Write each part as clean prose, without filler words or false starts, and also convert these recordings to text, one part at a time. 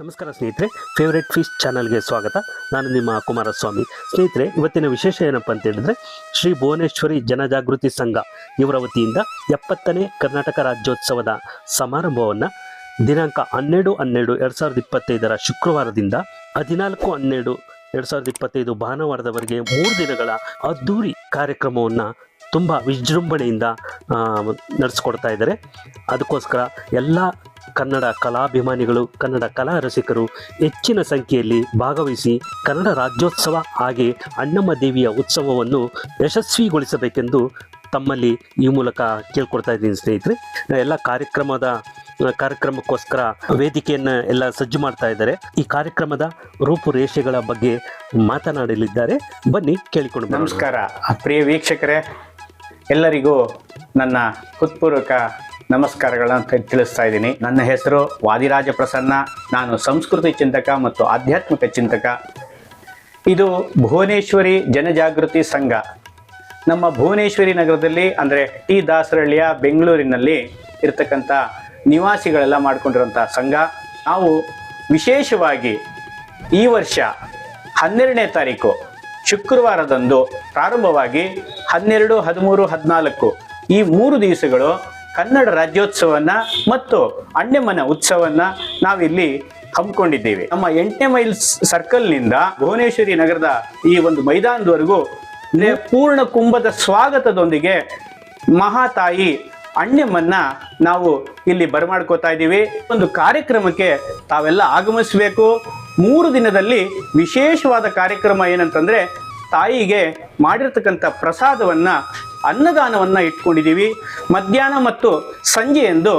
ನಮಸ್ಕಾರ ಸ್ನೇಹಿತರೆ, favourite fish ಚಾನಲ್ಗೆ ಸ್ವಾಗತ. ನಾನು ನಿಮ್ಮ ಕುಮಾರಸ್ವಾಮಿ. ಸ್ನೇಹಿತರೆ, ಇವತ್ತಿನ ವಿಶೇಷ ಏನಪ್ಪ ಅಂತ ಹೇಳಿದ್ರೆ, ಶ್ರೀ ಭುವನೇಶ್ವರಿ ಜನಜಾಗೃತಿ ಸಂಘ ಇವರ ವತಿಯಿಂದ 70ನೇ ಕರ್ನಾಟಕ ರಾಜ್ಯೋತ್ಸವದ ಸಮಾರಂಭವನ್ನು ದಿನಾಂಕ 12/12/2025 ಶುಕ್ರವಾರದಿಂದ 14/12/2025 ಭಾನುವಾರದವರೆಗೆ 3 ದಿನಗಳ ಅದ್ಧೂರಿ ಕಾರ್ಯಕ್ರಮವನ್ನು ತುಂಬ ವಿಜೃಂಭಣೆಯಿಂದ ನಡೆಸ್ಕೊಡ್ತಾ ಇದ್ದಾರೆ. ಅದಕ್ಕೋಸ್ಕರ ಎಲ್ಲ ಕನ್ನಡ ಕಲಾಭಿಮಾನಿಗಳು, ಕನ್ನಡ ಕಲಾ ರಸಿಕರು ಹೆಚ್ಚಿನ ಸಂಖ್ಯೆಯಲ್ಲಿ ಭಾಗವಹಿಸಿ ಕನ್ನಡ ರಾಜ್ಯೋತ್ಸವ ಹಾಗೆ ಅಣ್ಣಮ್ಮ ದೇವಿಯ ಉತ್ಸವವನ್ನು ಯಶಸ್ವಿಗೊಳಿಸಬೇಕೆಂದು ತಮ್ಮಲ್ಲಿ ಈ ಮೂಲಕ ಕೇಳ್ಕೊಡ್ತಾ ಇದ್ದೀನಿ ಸ್ನೇಹಿತರೆ. ಎಲ್ಲ ಕಾರ್ಯಕ್ರಮಕ್ಕೋಸ್ಕರ ವೇದಿಕೆಯನ್ನು ಎಲ್ಲ ಸಜ್ಜು ಮಾಡ್ತಾ ಇದ್ದಾರೆ. ಈ ಕಾರ್ಯಕ್ರಮದ ರೂಪುರೇಷೆಗಳ ಬಗ್ಗೆ ಮಾತನಾಡಲಿದ್ದಾರೆ. ಬನ್ನಿ ಕೇಳಿಕೊಂಡು. ನಮಸ್ಕಾರ ಪ್ರಿಯ ವೀಕ್ಷಕರೇ, ಎಲ್ಲರಿಗೂ ನನ್ನ ಹೃತ್ಪೂರ್ವಕ ನಮಸ್ಕಾರಗಳನ್ನು ತಿಳಿಸ್ತಾ ಇದ್ದೀನಿ. ನನ್ನ ಹೆಸರು ವಾದಿರಾಜ ಪ್ರಸನ್ನ. ನಾನು ಸಂಸ್ಕೃತಿ ಚಿಂತಕ ಮತ್ತು ಆಧ್ಯಾತ್ಮಿಕ ಚಿಂತಕ. ಇದು ಭುವನೇಶ್ವರಿ ಜನಜಾಗೃತಿ ಸಂಘ ನಮ್ಮ ಭುವನೇಶ್ವರಿ ನಗರದಲ್ಲಿ, ಅಂದರೆ ಟಿ ದಾಸರಹಳ್ಳಿಯ ಬೆಂಗಳೂರಿನಲ್ಲಿ ಇರತಕ್ಕಂಥ ನಿವಾಸಿಗಳೆಲ್ಲ ಮಾಡಿಕೊಂಡಿರುವಂಥ ಸಂಘ. ನಾವು ವಿಶೇಷವಾಗಿ ಈ ವರ್ಷ 12ನೇ ತಾರೀಕು ಶುಕ್ರವಾರದಂದು ಪ್ರಾರಂಭವಾಗಿ 12, 13, 14 ಈ 3 ದಿವಸಗಳು ಕನ್ನಡ ರಾಜ್ಯೋತ್ಸವವನ್ನು ಮತ್ತು ಅಣ್ಣಮ್ಮನ ಉತ್ಸವವನ್ನು ನಾವಿಲ್ಲಿ ಹಮ್ಮಿಕೊಂಡಿದ್ದೇವೆ. ನಮ್ಮ 8ನೇ ಮೈಲ್ ಸರ್ಕಲ್ನಿಂದ ಭುವನೇಶ್ವರಿ ನಗರದ ಈ ಒಂದು ಮೈದಾನದವರೆಗೂ ಪೂರ್ಣ ಕುಂಭದ ಸ್ವಾಗತದೊಂದಿಗೆ ಮಹಾತಾಯಿ ಅಣ್ಣಮ್ಮನ್ನ ನಾವು ಇಲ್ಲಿ ಬರಮಾಡ್ಕೋತಾ ಇದ್ದೀವಿ. ಒಂದು ಕಾರ್ಯಕ್ರಮಕ್ಕೆ ತಾವೆಲ್ಲ ಆಗಮಿಸಬೇಕು. 3 ದಿನದಲ್ಲಿ ವಿಶೇಷವಾದ ಕಾರ್ಯಕ್ರಮ ಏನಂತಂದ್ರೆ, ತಾಯಿಗೆ ಮಾಡಿರ್ತಕ್ಕಂಥ ಪ್ರಸಾದವನ್ನ, ಅನ್ನದಾನವನ್ನ ಇಟ್ಕೊಂಡಿದ್ದೀವಿ. ಮಧ್ಯಾಹ್ನ ಮತ್ತು ಸಂಜೆಯಂದು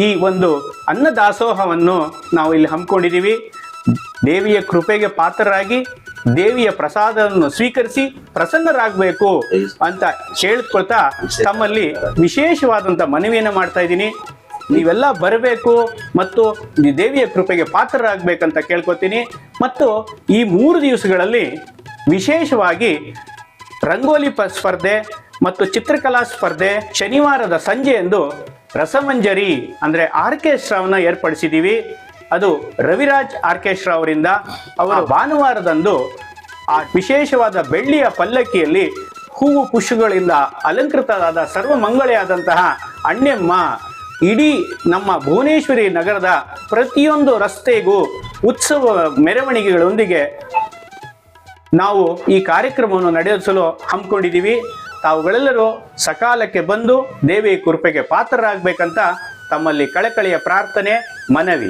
ಈ ಒಂದು ಅನ್ನದಾಸೋಹವನ್ನು ನಾವು ಇಲ್ಲಿ ಹಮ್ಮಿಕೊಂಡಿದ್ದೀವಿ. ದೇವಿಯ ಕೃಪೆಗೆ ಪಾತ್ರರಾಗಿ ದೇವಿಯ ಪ್ರಸಾದವನ್ನು ಸ್ವೀಕರಿಸಿ ಪ್ರಸನ್ನರಾಗಬೇಕು ಅಂತ ಕೇಳ್ಕೊಳ್ತಾ ತಮ್ಮಲ್ಲಿ ವಿಶೇಷವಾದಂಥ ಮನವಿಯನ್ನು ಮಾಡ್ತಾ ಇದ್ದೀನಿ. ನೀವೆಲ್ಲ ಬರಬೇಕು ಮತ್ತು ದೇವಿಯ ಕೃಪೆಗೆ ಪಾತ್ರರಾಗಬೇಕಂತ ಕೇಳ್ಕೊತೀನಿ. ಮತ್ತು ಈ 3 ದಿವಸಗಳಲ್ಲಿ ವಿಶೇಷವಾಗಿ ರಂಗೋಲಿ ಸ್ಪರ್ಧೆ ಮತ್ತು ಚಿತ್ರಕಲಾ ಸ್ಪರ್ಧೆ, ಶನಿವಾರದ ಸಂಜೆಯಂದು ರಸಮಂಜರಿ ಅಂದರೆ ಆರ್ಕೆಸ್ಟ್ರಾವನ್ನು ಏರ್ಪಡಿಸಿದ್ದೀವಿ. ಅದು ರವಿರಾಜ್ ಆರ್ಕೆಸ್ಟ್ರಾ ಅವರಿಂದ. ಅವರು ಭಾನುವಾರದಂದು ಆ ವಿಶೇಷವಾದ ಬೆಳ್ಳಿಯ ಪಲ್ಲಕ್ಕಿಯಲ್ಲಿ ಹೂವು ಪುಷ್ಪಗಳಿಂದ ಅಲಂಕೃತವಾದ ಸರ್ವಮಂಗಳೆಯಾದಂತಹ ಅಣ್ಣಮ್ಮ ಇಡೀ ನಮ್ಮ ಭುವನೇಶ್ವರಿ ನಗರದ ಪ್ರತಿಯೊಂದು ರಸ್ತೆಗೂ ಉತ್ಸವ ಮೆರವಣಿಗೆಗಳೊಂದಿಗೆ ನಾವು ಈ ಕಾರ್ಯಕ್ರಮವನ್ನು ನಡೆಸಲು ಹಮ್ಮಿಕೊಂಡಿದ್ದೀವಿ. ತಾವುಗಳೆಲ್ಲರೂ ಸಕಾಲಕ್ಕೆ ಬಂದು ದೇವಿಯ ಕೃಪೆಗೆ ಪಾತ್ರರಾಗಬೇಕಂತ ತಮ್ಮಲ್ಲಿ ಕಳಕಳಿಯ ಪ್ರಾರ್ಥನೆ, ಮನವಿ.